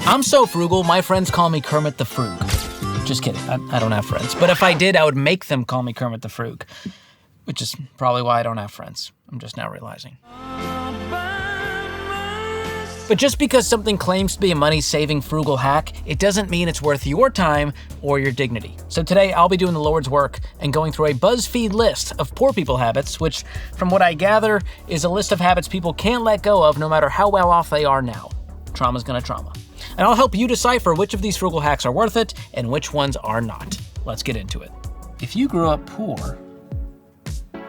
I'm so frugal, my friends call me Kermit the Frug. Just kidding, I don't have friends. But if I did, I would make them call me Kermit the Frug, which is probably why I don't have friends. I'm just now realizing. But just because something claims to be a money-saving frugal hack, it doesn't mean it's worth your time or your dignity. So today, I'll be doing the Lord's work and going through a BuzzFeed list of poor people habits, which, from what I gather, is a list of habits people can't let go of no matter how well off they are now. Trauma's gonna trauma. And I'll help you decipher which of these frugal hacks are worth it and which ones are not. Let's get into it. If you grew up poor,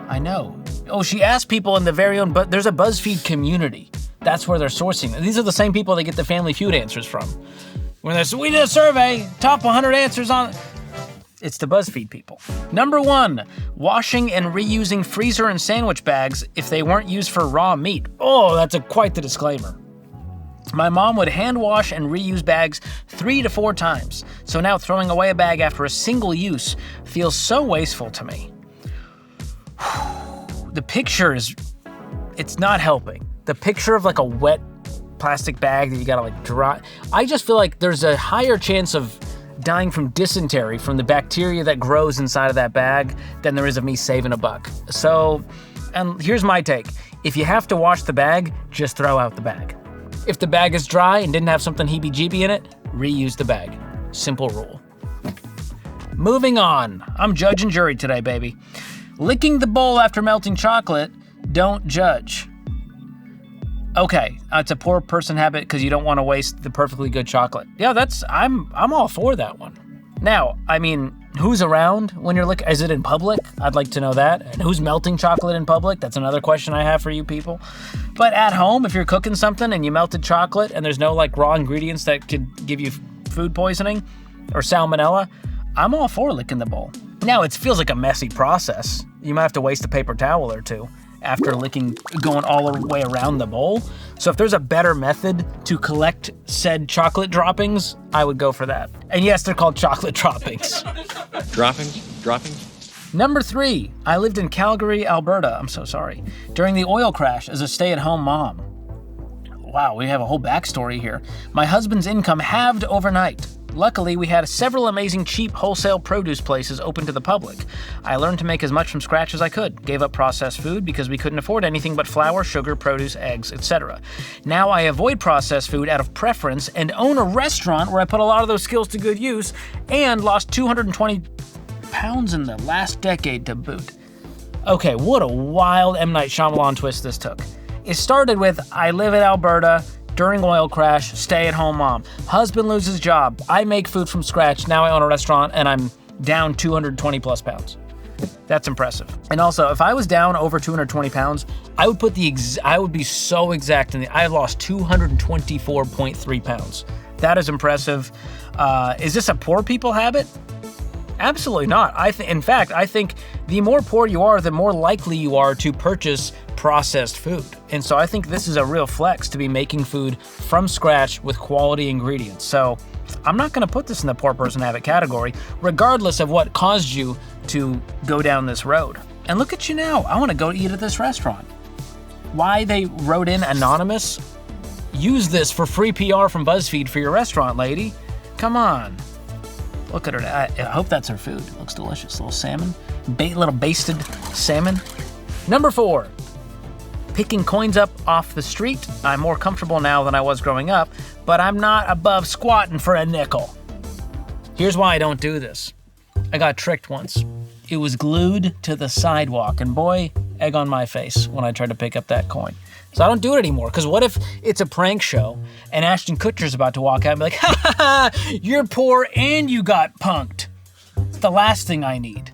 I know. Oh, she asked people in the very own, but there's a BuzzFeed community. That's where they're sourcing. These are the same people they get the Family Feud answers from. When we did a survey, top 100 answers on... It's the BuzzFeed people. Number 1, washing and reusing freezer and sandwich bags if they weren't used for raw meat. Oh, that's quite the disclaimer. My mom would hand wash and reuse bags 3 to 4 times. So now throwing away a bag after a single use feels so wasteful to me. The picture it's not helping. The picture of like a wet plastic bag that you gotta like dry. I just feel like there's a higher chance of dying from dysentery from the bacteria that grows inside of that bag than there is of me saving a buck. So, and here's my take. If you have to wash the bag, just throw out the bag. If the bag is dry and didn't have something heebie-jeebie in it, reuse the bag. Simple rule. Moving on. I'm judge and jury today, baby. Licking the bowl after melting chocolate, don't judge. Okay, it's a poor person habit because you don't want to waste the perfectly good chocolate. Yeah, I'm all for that one. Now, I mean, who's around when you're licking? Is it in public? I'd like to know that. And who's melting chocolate in public? That's another question I have for you people. But at home, if you're cooking something and you melted chocolate and there's no like raw ingredients that could give you food poisoning or salmonella, I'm all for licking the bowl. Now, it feels like a messy process. You might have to waste a paper towel or two after licking, going all the way around the bowl. So if there's a better method to collect said chocolate droppings, I would go for that. And yes, they're called chocolate droppings. Droppings? Number 3, I lived in Calgary, Alberta, I'm so sorry, during the oil crash as a stay-at-home mom. Wow, we have a whole backstory here. My husband's income halved overnight. Luckily, we had several amazing cheap wholesale produce places open to the public. I learned to make as much from scratch as I could, gave up processed food because we couldn't afford anything but flour, sugar, produce, eggs, etc. Now I avoid processed food out of preference and own a restaurant where I put a lot of those skills to good use and lost 220 pounds in the last decade to boot. Okay, what a wild M. Night Shyamalan twist this took. It started with, I live in Alberta, during oil crash, stay-at-home mom. Husband loses job. I make food from scratch. Now I own a restaurant and I'm down 220 plus pounds. That's impressive. And also, if I was down over 220 pounds, I would be so exact I lost 224.3 pounds. That is impressive. Is this a poor people habit? Absolutely not. In fact, I think the more poor you are, the more likely you are to purchase processed food. And so I think this is a real flex to be making food from scratch with quality ingredients. So I'm not going to put this in the poor person habit category, regardless of what caused you to go down this road. And look at you now. I want to go eat at this restaurant. Why they wrote in anonymous? Use this for free PR from BuzzFeed for your restaurant, lady. Come on. Look at her. I hope that's her food. Looks delicious. Little salmon. Little basted salmon. Number 4. Picking coins up off the street. I'm more comfortable now than I was growing up, but I'm not above squatting for a nickel. Here's why I don't do this. I got tricked once. It was glued to the sidewalk, and boy, egg on my face when I tried to pick up that coin. So I don't do it anymore, because what if it's a prank show and Ashton Kutcher's about to walk out and be like, ha ha ha, you're poor and you got punked. It's the last thing I need.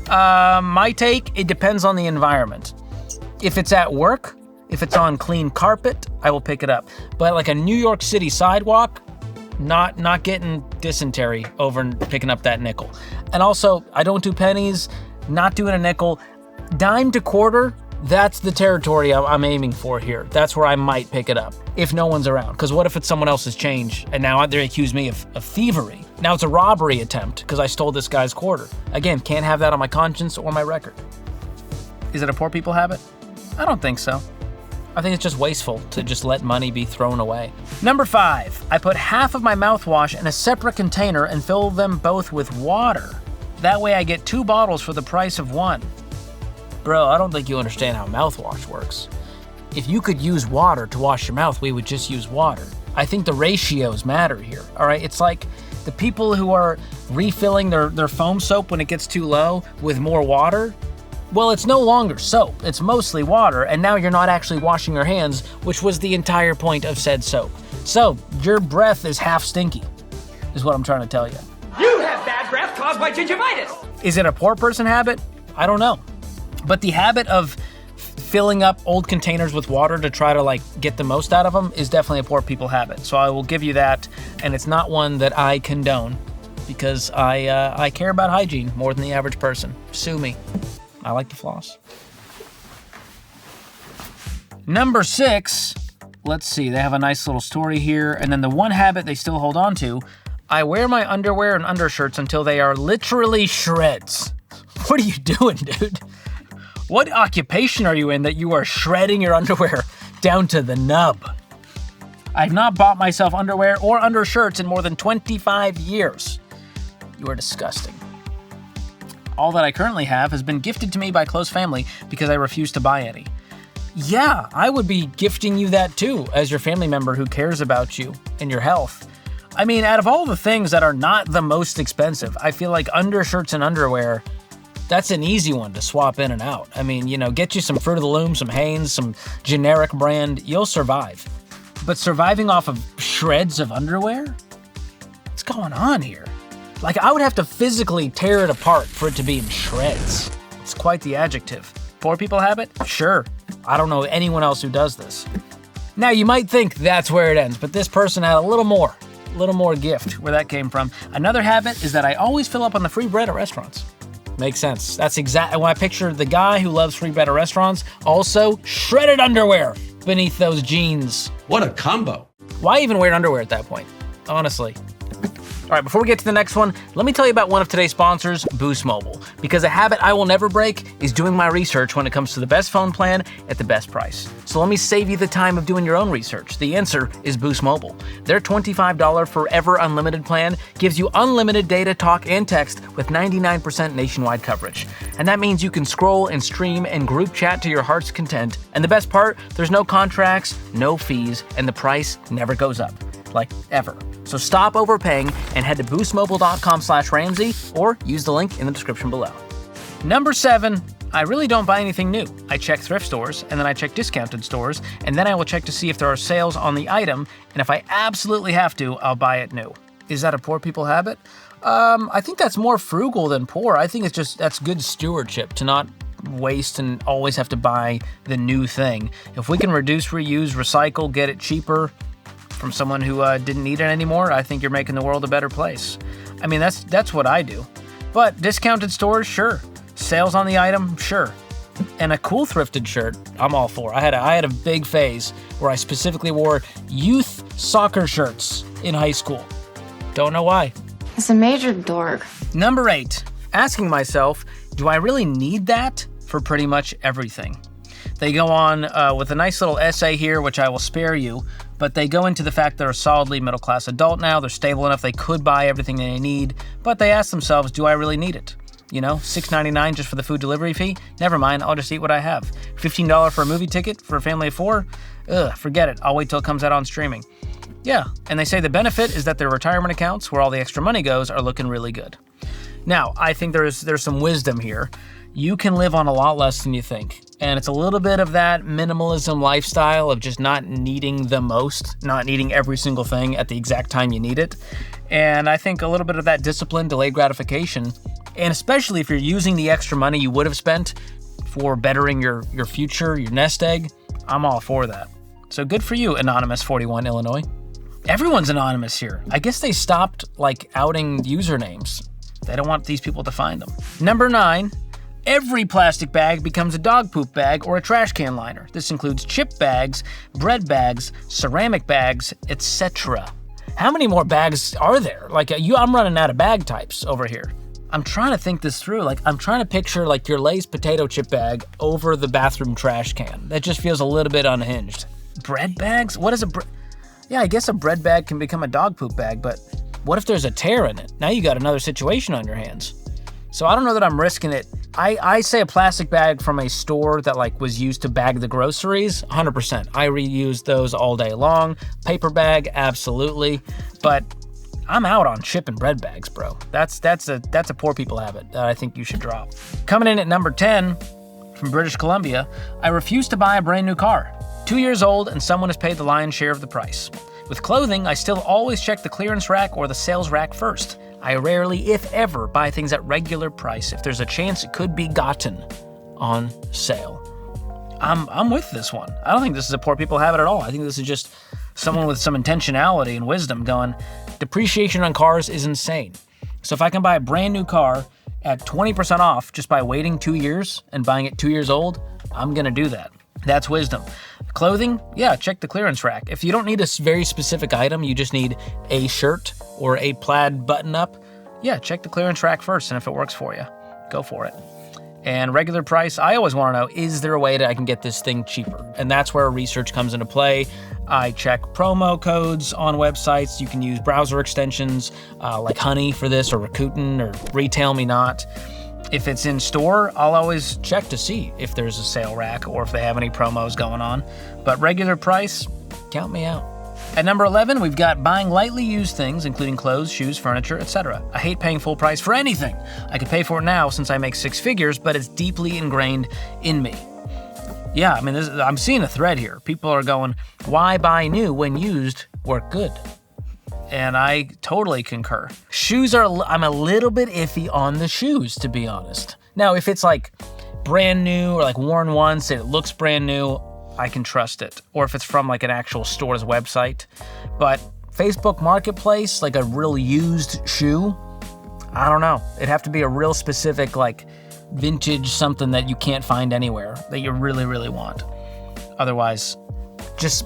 My take, it depends on the environment. If it's at work, if it's on clean carpet, I will pick it up. But like a New York City sidewalk, not getting dysentery over picking up that nickel. And also, I don't do pennies, not doing a nickel. Dime to quarter, that's the territory I'm aiming for here. That's where I might pick it up, if no one's around. Because what if it's someone else's change, and now they accuse me of thievery? Now it's a robbery attempt, because I stole this guy's quarter. Again, can't have that on my conscience or my record. Is it a poor people habit? I don't think so. I think it's just wasteful to just let money be thrown away. Number 5, I put half of my mouthwash in a separate container and fill them both with water. That way I get 2 bottles for the price of 1. Bro, I don't think you understand how mouthwash works. If you could use water to wash your mouth, we would just use water. I think the ratios matter here, all right? It's like the people who are refilling their foam soap when it gets too low with more water. Well, it's no longer soap, it's mostly water, and now you're not actually washing your hands, which was the entire point of said soap. So, your breath is half stinky, is what I'm trying to tell you. You have bad breath caused by gingivitis! Is it a poor person habit? I don't know. But the habit of filling up old containers with water to try to get the most out of them is definitely a poor people habit. So I will give you that, and it's not one that I condone because I care about hygiene more than the average person. Sue me. I like to floss. Number 6, let's see, they have a nice little story here, and then the one habit they still hold on to, I wear my underwear and undershirts until they are literally shreds. What are you doing, dude? What occupation are you in that you are shredding your underwear down to the nub? I've not bought myself underwear or undershirts in more than 25 years. You are disgusting. All that I currently have has been gifted to me by close family because I refuse to buy any. Yeah, I would be gifting you that too, as your family member who cares about you and your health. I mean, out of all the things that are not the most expensive, I feel like undershirts and underwear, that's an easy one to swap in and out. I mean, get you some Fruit of the Loom, some Hanes, some generic brand, you'll survive. But surviving off of shreds of underwear? What's going on here? I would have to physically tear it apart for it to be in shreds. It's quite the adjective. Poor people habit? Sure. I don't know anyone else who does this. Now, you might think that's where it ends, but this person had a little more gift where that came from. Another habit is that I always fill up on the free bread at restaurants. Makes sense. That's exactly when I picture the guy who loves free bread at restaurants, also shredded underwear beneath those jeans. What a combo. Why even wear underwear at that point? Honestly. All right, before we get to the next one, let me tell you about one of today's sponsors, Boost Mobile. Because a habit I will never break is doing my research when it comes to the best phone plan at the best price. So let me save you the time of doing your own research. The answer is Boost Mobile. Their $25 forever unlimited plan gives you unlimited data, talk, and text with 99% nationwide coverage. And that means you can scroll and stream and group chat to your heart's content. And the best part, there's no contracts, no fees, and the price never goes up. Ever. So stop overpaying and head to boostmobile.com/Ramsey or use the link in the description below. Number 7, I really don't buy anything new. I check thrift stores, and then I check discounted stores, and then I will check to see if there are sales on the item, and if I absolutely have to, I'll buy it new. Is that a poor people habit? I think that's more frugal than poor. I think that's good stewardship to not waste and always have to buy the new thing. If we can reduce, reuse, recycle, get it cheaper, from someone who didn't need it anymore, I think you're making the world a better place. I mean, that's what I do. But discounted stores, sure. Sales on the item, sure. And a cool thrifted shirt, I'm all for. I had a big phase where I specifically wore youth soccer shirts in high school. Don't know why. It's a major dork. Number 8, asking myself, do I really need that for pretty much everything? They go on with a nice little essay here, which I will spare you, but they go into the fact they're a solidly middle-class adult now, they're stable enough they could buy everything they need, but they ask themselves, do I really need it? $6.99 just for the food delivery fee? Never mind, I'll just eat what I have. $15 for a movie ticket for a family of 4? Forget it, I'll wait till it comes out on streaming. Yeah, and they say the benefit is that their retirement accounts, where all the extra money goes, are looking really good. Now, I think there's some wisdom here. You can live on a lot less than you think. And it's a little bit of that minimalism lifestyle of just not needing the most, not needing every single thing at the exact time you need it. And I think a little bit of that discipline, delayed gratification, and especially if you're using the extra money you would have spent for bettering your future, your nest egg, I'm all for that. So good for you, Anonymous 41, Illinois. Everyone's anonymous here. I guess they stopped outing usernames. They don't want these people to find them. Number 9. Every plastic bag becomes a dog poop bag or a trash can liner. This includes chip bags, bread bags, ceramic bags, etc. How many more bags are there? I'm running out of bag types over here. I'm trying to think this through. Like, I'm trying to picture like your Lay's potato chip bag over the bathroom trash can. That just feels a little bit unhinged. Bread bags? What is a Yeah, I guess a bread bag can become a dog poop bag, but what if there's a tear in it? Now you got another situation on your hands. So I don't know that I'm risking it. I say a plastic bag from a store that like was used to bag the groceries, 100%. I reuse those all day long. Paper bag, absolutely. But I'm out on shipping bread bags, bro. That's a poor people habit that I think you should drop. Coming in at number 10 from British Columbia, I refuse to buy a brand new car. 2 years old and someone has paid the lion's share of the price. With clothing, I still always check the clearance rack or the sales rack first. I rarely, if ever, buy things at regular price if there's a chance it could be gotten on sale. I'm with this one. I don't think this is a poor people habit at all. I think this is just someone with some intentionality and wisdom going, depreciation on cars is insane. So if I can buy a brand new car at 20% off just by waiting 2 years and buying it 2 years old, I'm gonna do that. That's wisdom. Clothing, yeah, check the clearance rack. If you don't need a very specific item, you just need a shirt or a plaid button-up, yeah, check the clearance rack first, and if it works for you, go for it. And regular price, I always want to know, is there a way that I can get this thing cheaper? And that's where research comes into play. I check promo codes on websites. You can use browser extensions like Honey for this, or Rakuten, or Retail Me Not. If it's in store, I'll always check to see if there's a sale rack or if they have any promos going on. But regular price, count me out. At number 11, we've got buying lightly used things, including clothes, shoes, furniture, etc. I hate paying full price for anything. I could pay for it now since I make six figures, but it's deeply ingrained in me. Yeah, I mean, I'm seeing a thread here. People are going, why buy new when used work good? And I totally concur. Shoes I'm a little bit iffy on the shoes, to be honest. Now, if it's like brand new or like worn once and it looks brand new, I can trust it. Or if it's from like an actual store's website. But Facebook Marketplace, like a real used shoe, I don't know. It'd have to be a real specific like vintage something that you can't find anywhere that you really, really want. Otherwise, just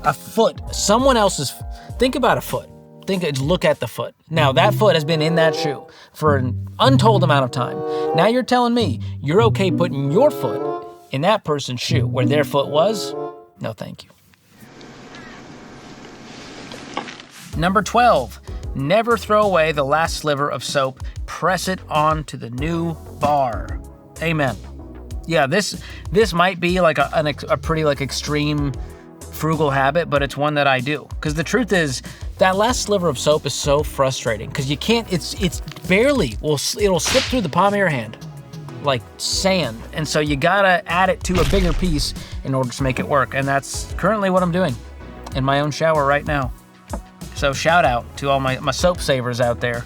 a foot, someone else's. Think about a foot. Look at the foot. Now, that foot has been in that shoe for an untold amount of time. Now you're telling me you're okay putting your foot in that person's shoe where their foot was? No, thank you. Number 12, never throw away the last sliver of soap. Press it onto the new bar. Amen. Yeah, this might be like a pretty like extreme frugal habit, but it's one that I do. Because the truth is, that last sliver of soap is so frustrating because you can't, it's barely, it'll slip through the palm of your hand like sand. And so you gotta add it to a bigger piece in order to make it work. And that's currently what I'm doing in my own shower right now. So shout out to all my soap savers out there.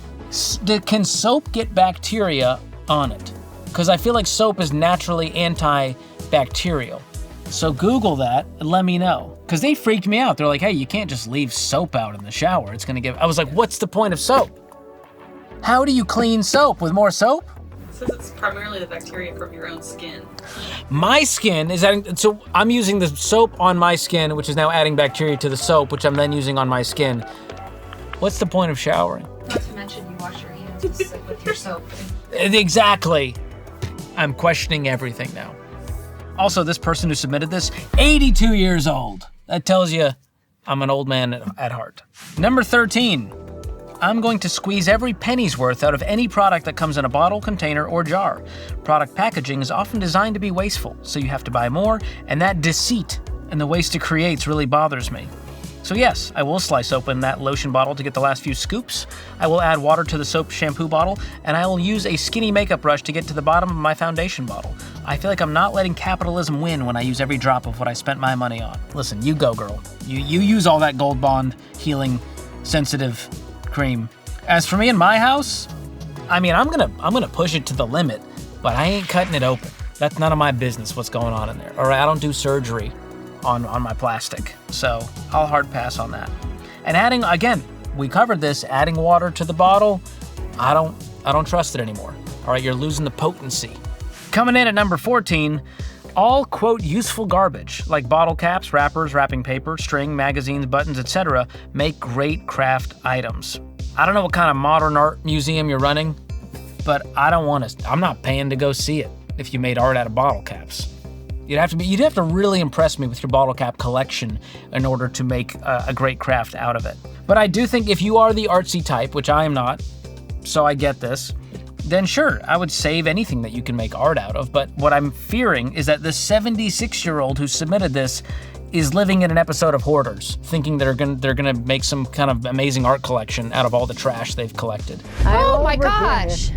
Can soap get bacteria on it? Because I feel like soap is naturally antibacterial. So Google that and let me know. Because they freaked me out. They're like, hey, you can't just leave soap out in the shower. It's gonna give. I was like, what's the point of soap? How do you clean soap? With more soap? It says it's primarily the bacteria from your own skin. My skin is adding, so I'm using the soap on my skin, which is now adding bacteria to the soap, which I'm then using on my skin. What's the point of showering? Not to mention you wash your hands with your soap. Exactly. I'm questioning everything now. Also, this person who submitted this, 82 years old. That tells you I'm an old man at heart. Number 13, I'm going to squeeze every penny's worth out of any product that comes in a bottle, container, or jar. Product packaging is often designed to be wasteful, so you have to buy more, and that deceit and the waste it creates really bothers me. So yes, I will slice open that lotion bottle to get the last few scoops. I will add water to the soap shampoo bottle, and I will use a skinny makeup brush to get to the bottom of my foundation bottle. I feel like I'm not letting capitalism win when I use every drop of what I spent my money on. Listen, you go, girl. You use all that Gold Bond healing sensitive cream. As for me in my house, I mean, I'm gonna push it to the limit, but I ain't cutting it open. That's none of my business what's going on in there. All right, I don't do surgery on my plastic, so I'll hard pass on that. And adding, again, we covered this, adding water to the bottle, I don't trust it anymore. All right, you're losing the potency. Coming in at number 14, all, quote, useful garbage, like bottle caps, wrappers, wrapping paper, string, magazines, buttons, etc., make great craft items. I don't know what kind of modern art museum you're running, but I'm not paying to go see it if you made art out of bottle caps. You'd have to really impress me with your bottle cap collection in order to make a great craft out of it. But I do think if you are the artsy type, which I am not, so I get this, then sure, I would save anything that you can make art out of. But what I'm fearing is that the 76-year-old who submitted this is living in an episode of Hoarders, thinking they're gonna make some kind of amazing art collection out of all the trash they've collected. Oh my gosh.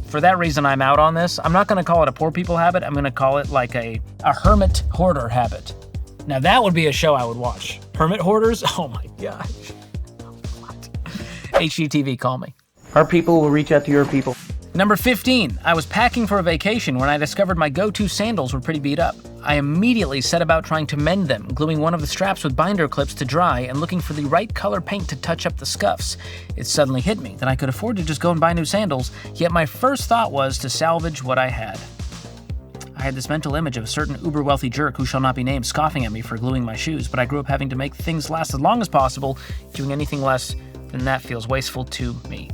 For that reason, I'm out on this. I'm not gonna call it a poor people habit. I'm gonna call it like a hermit hoarder habit. Now that would be a show I would watch. Hermit hoarders? Oh my gosh. What? HGTV, call me. Our people will reach out to your people. Number 15, I was packing for a vacation when I discovered my go-to sandals were pretty beat up. I immediately set about trying to mend them, gluing one of the straps with binder clips to dry and looking for the right color paint to touch up the scuffs. It suddenly hit me that I could afford to just go and buy new sandals, yet my first thought was to salvage what I had. I had this mental image of a certain uber-wealthy jerk who shall not be named scoffing at me for gluing my shoes, but I grew up having to make things last as long as possible. Doing anything less than that feels wasteful to me.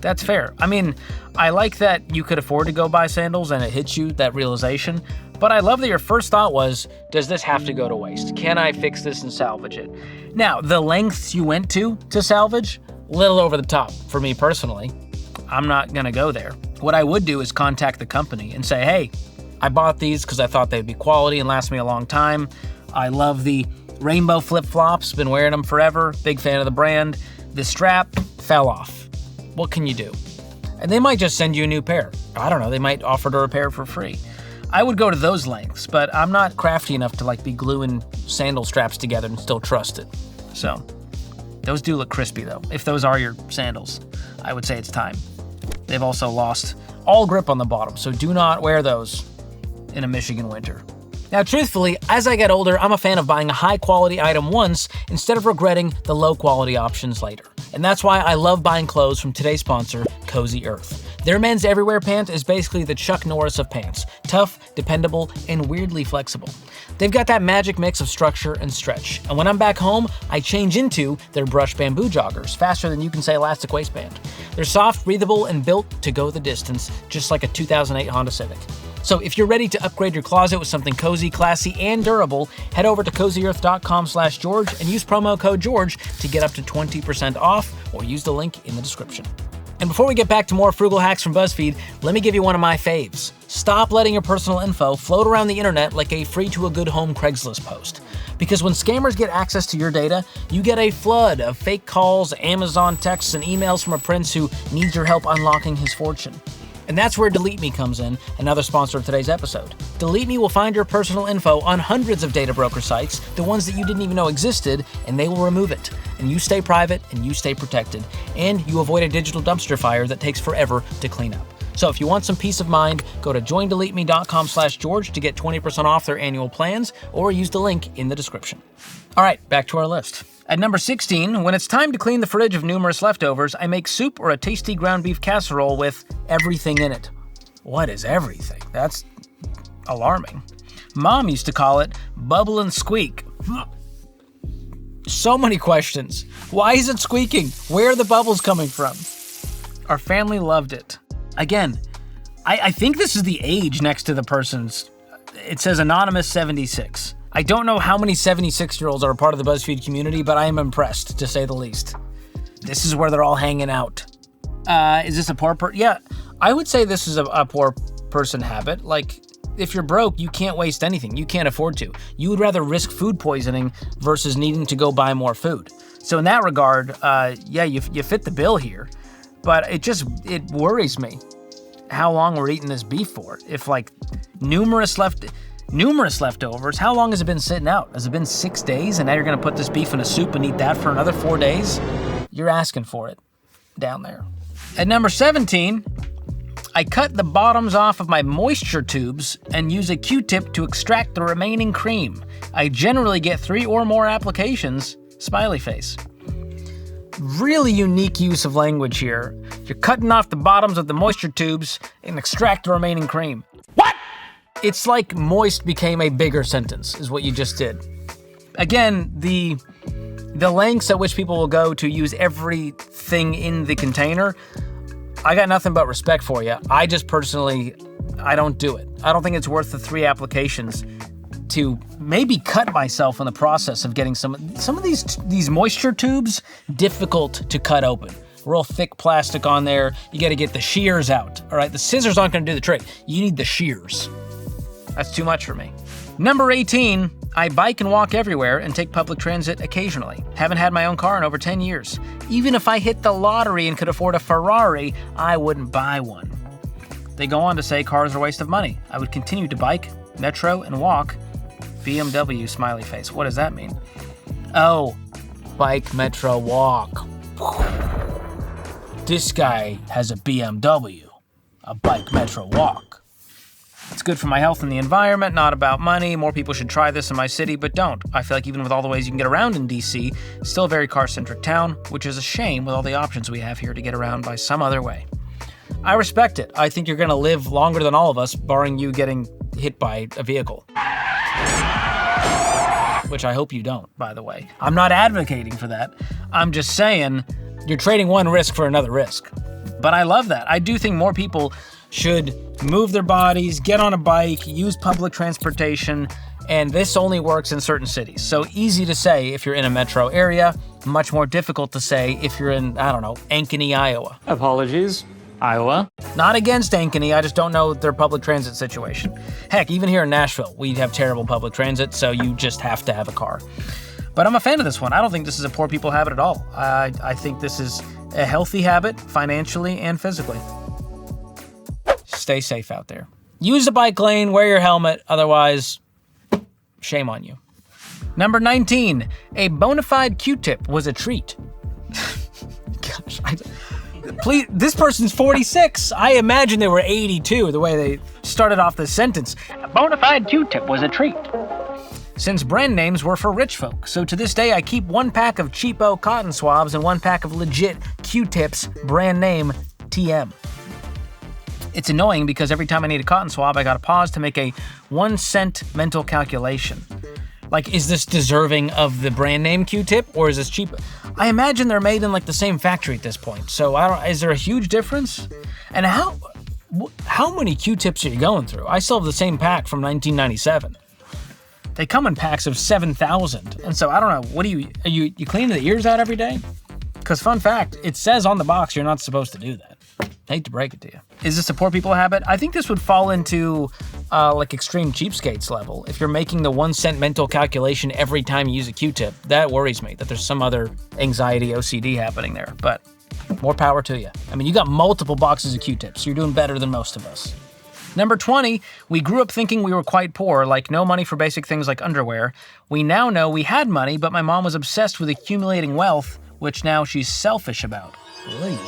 That's fair. I mean, I like that you could afford to go buy sandals and it hits you, that realization, but I love that your first thought was, does this have to go to waste? Can I fix this and salvage it? Now, the lengths you went to salvage, a little over the top for me personally. I'm not gonna go there. What I would do is contact the company and say, hey, I bought these because I thought they'd be quality and last me a long time. I love the rainbow flip-flops, been wearing them forever, big fan of the brand. The strap fell off. What can you do? And they might just send you a new pair. I don't know, they might offer to repair for free. I would go to those lengths, but I'm not crafty enough to be gluing sandal straps together and still trust it. So, those do look crispy though. If those are your sandals, I would say it's time. They've also lost all grip on the bottom, so do not wear those in a Michigan winter. Now, truthfully, as I get older, I'm a fan of buying a high-quality item once instead of regretting the low-quality options later. And that's why I love buying clothes from today's sponsor, Cozy Earth. Their men's everywhere pant is basically the Chuck Norris of pants. Tough, dependable, and weirdly flexible. They've got that magic mix of structure and stretch. And when I'm back home, I change into their brushed bamboo joggers, faster than you can say elastic waistband. They're soft, breathable, and built to go the distance, just like a 2008 Honda Civic. So if you're ready to upgrade your closet with something cozy, classy, and durable, head over to cozyearth.com/George and use promo code George to get up to 20% off, or use the link in the description. And before we get back to more frugal hacks from BuzzFeed, let me give you one of my faves. Stop letting your personal info float around the internet like a free-to-a-good-home Craigslist post. Because when scammers get access to your data, you get a flood of fake calls, Amazon texts, and emails from a prince who needs your help unlocking his fortune. And that's where Delete Me comes in, another sponsor of today's episode. Delete Me will find your personal info on hundreds of data broker sites, the ones that you didn't even know existed, and they will remove it. And you stay private, and you stay protected, and you avoid a digital dumpster fire that takes forever to clean up. So if you want some peace of mind, go to joindeleteme.com/George to get 20% off their annual plans, or use the link in the description. All right, back to our list. At number 16, when it's time to clean the fridge of numerous leftovers, I make soup or a tasty ground beef casserole with everything in it. What is everything? That's alarming. Mom used to call it bubble and squeak. So many questions. Why is it squeaking? Where are the bubbles coming from? Our family loved it. Again, I think this is the age next to the person's. It says Anonymous 76. I don't know how many 76-year-olds are a part of the BuzzFeed community, but I am impressed, to say the least. This is where they're all hanging out. Is this a poor person? Yeah, I would say this is a poor person habit. Like, if you're broke, you can't waste anything. You can't afford to. You would rather risk food poisoning versus needing to go buy more food. So in that regard, yeah, you fit the bill here. But it worries me how long we're eating this beef for. If, numerous leftovers, how long has it been sitting out? Has it been 6 days, and now you're going to put this beef in a soup and eat that for another 4 days? You're asking for it down there. At number 17, I cut the bottoms off of my moisture tubes and use a Q-tip to extract the remaining cream. I generally get 3 or more applications. Smiley face. Really unique use of language here. You're cutting off the bottoms of the moisture tubes and extract the remaining cream. What? It's like moist became a bigger sentence, is what you just did. Again, the lengths at which people will go to use everything in the container, I got nothing but respect for you. I just personally, I don't do it. I don't think it's worth the 3 applications to maybe cut myself in the process of getting some of these moisture tubes difficult to cut open. Real thick plastic on there. You got to get the shears out. All right, the scissors aren't going to do the trick. You need the shears. That's too much for me. Number 18, I bike and walk everywhere and take public transit occasionally. Haven't had my own car in over 10 years. Even if I hit the lottery and could afford a Ferrari, I wouldn't buy one. They go on to say cars are a waste of money. I would continue to bike, metro, and walk. BMW smiley face. What does that mean? Oh, bike, metro, walk. This guy has a BMW, a bike, metro, walk. It's good for my health and the environment, not about money. More people should try this in my city, but don't. I feel like even with all the ways you can get around in DC, still a very car-centric town, which is a shame with all the options we have here to get around by some other way. I respect it. I think you're going to live longer than all of us, barring you getting hit by a vehicle. Which I hope you don't, by the way. I'm not advocating for that. I'm just saying you're trading one risk for another risk. But I love that. I do think more people should move their bodies, get on a bike, use public transportation, and this only works in certain cities. So easy to say if you're in a metro area, much more difficult to say if you're in, I don't know, Ankeny, Iowa. Apologies, Iowa. Not against Ankeny, I just don't know their public transit situation. Heck, even here in Nashville, we have terrible public transit, so you just have to have a car. But I'm a fan of this one. I don't think this is a poor people habit at all. I think this is a healthy habit, financially and physically. Stay safe out there. Use the bike lane, wear your helmet, otherwise, shame on you. Number 19, a bona fide Q-tip was a treat. Gosh, please, this person's 46. I imagine they were 82, the way they started off this sentence. A bona fide Q-tip was a treat. Since brand names were for rich folk, so to this day I keep 1 pack of cheapo cotton swabs and 1 pack of legit Q-tips, brand name TM. It's annoying because every time I need a cotton swab, I gotta pause to make a 1 cent mental calculation. Like, is this deserving of the brand name Q-tip, or is this cheap? I imagine they're made in like the same factory at this point, so is there a huge difference? And how many Q-tips are you going through? I still have the same pack from 1997. They come in packs of 7,000, and so I don't know. What are you cleaning the ears out every day? Because fun fact, it says on the box you're not supposed to do that. Hate to break it to you. Is this a poor people habit? I think this would fall into like extreme cheapskates level. If you're making the 1 cent mental calculation every time you use a Q-tip, that worries me that there's some other anxiety OCD happening there. But more power to you. I mean, you got multiple boxes of Q-tips. You're doing better than most of us. Number 20, we grew up thinking we were quite poor, like no money for basic things like underwear. We now know we had money, but my mom was obsessed with accumulating wealth, which now she's selfish about. Really?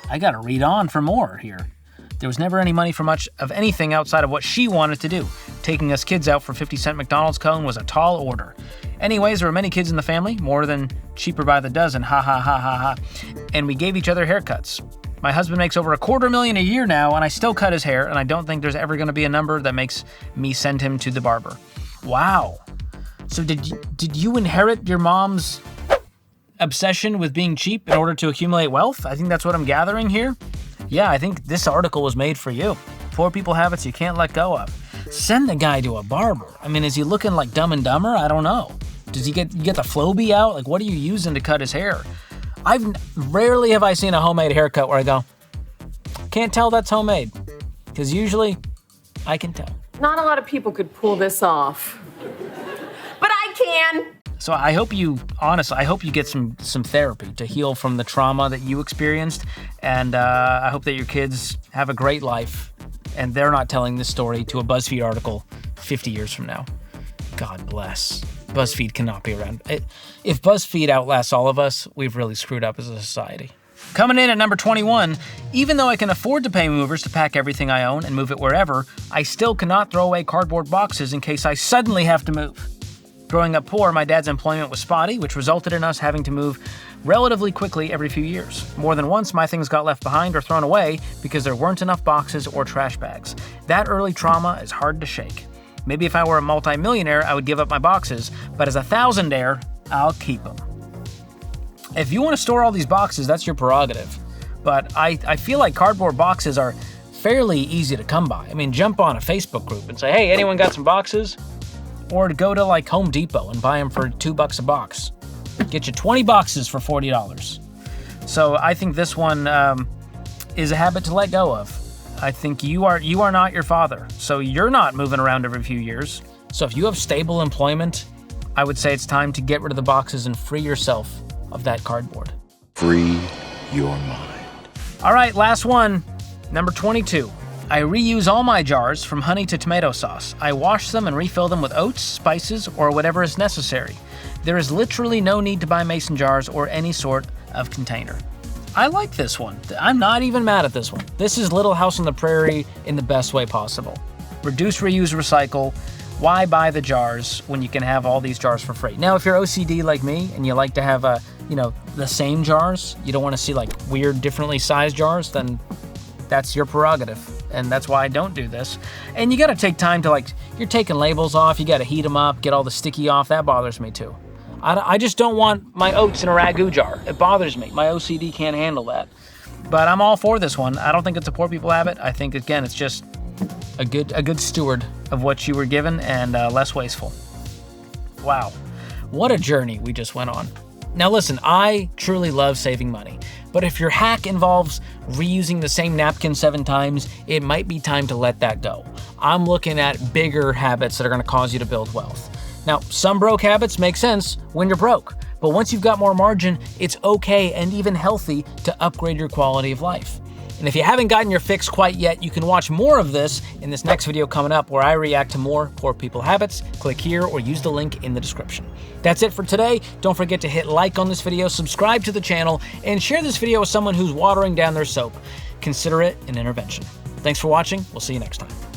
I gotta read on for more here. There was never any money for much of anything outside of what she wanted to do. Taking us kids out for 50-cent McDonald's cone was a tall order. Anyways, there were many kids in the family, more than cheaper by the dozen, ha ha ha ha ha. And we gave each other haircuts. My husband makes over $250,000 a year now, and I still cut his hair, and I don't think there's ever going to be a number that makes me send him to the barber. Wow. So did you inherit your mom's obsession with being cheap in order to accumulate wealth? I think that's what I'm gathering here. Yeah, I think this article was made for you. Poor people habits you can't let go of. Send the guy to a barber. I mean, is he looking like Dumb and Dumber? I don't know. Does he get the Flowbee out? Like, what are you using to cut his hair? Rarely have I seen a homemade haircut where I go, can't tell that's homemade. Because usually, I can tell. Not a lot of people could pull this off. But I can! So I hope you get some therapy to heal from the trauma that you experienced. And I hope that your kids have a great life. And they're not telling this story to a BuzzFeed article 50 years from now. God bless. BuzzFeed cannot be around. If BuzzFeed outlasts all of us, we've really screwed up as a society. Coming in at number 21, even though I can afford to pay movers to pack everything I own and move it wherever, I still cannot throw away cardboard boxes in case I suddenly have to move. Growing up poor, my dad's employment was spotty, which resulted in us having to move relatively quickly every few years. More than once, my things got left behind or thrown away because there weren't enough boxes or trash bags. That early trauma is hard to shake. Maybe if I were a multi-millionaire, I would give up my boxes, but as a thousandaire, I'll keep them. If you want to store all these boxes, that's your prerogative. but I feel like cardboard boxes are fairly easy to come by. I mean, jump on a Facebook group and say, hey, anyone got some boxes? Or to go to like Home Depot and buy them for $2 a box. Get you 20 boxes for $40. So I think this one is a habit to let go of. I think you are not your father, so you're not moving around every few years. So if you have stable employment, I would say it's time to get rid of the boxes and free yourself of that cardboard. Free your mind. All right, last one. Number 22. I reuse all my jars from honey to tomato sauce. I wash them and refill them with oats, spices, or whatever is necessary. There is literally no need to buy mason jars or any sort of container. I like this one. I'm not even mad at this one. This is Little House on the Prairie in the best way possible. Reduce, reuse, recycle. Why buy the jars when you can have all these jars for free? Now, if you're OCD like me and you like to have the same jars, you don't want to see like weird, differently sized jars, then that's your prerogative. And that's why I don't do this. And you got to take time to you're taking labels off, you got to heat them up, get all the sticky off. That bothers me too. I just don't want my oats in a ragu jar. It bothers me. My OCD can't handle that. But I'm all for this one. I don't think it's a poor people habit. I think, again, it's just a good steward of what you were given and less wasteful. Wow. What a journey we just went on. Now listen, I truly love saving money. But if your hack involves reusing the same napkin 7 times, it might be time to let that go. I'm looking at bigger habits that are going to cause you to build wealth. Now, some broke habits make sense when you're broke, but once you've got more margin, it's okay and even healthy to upgrade your quality of life. And if you haven't gotten your fix quite yet, you can watch more of this in this next video coming up where I react to more poor people habits. Click here or use the link in the description. That's it for today. Don't forget to hit like on this video, subscribe to the channel, and share this video with someone who's watering down their soap. Consider it an intervention. Thanks for watching. We'll see you next time.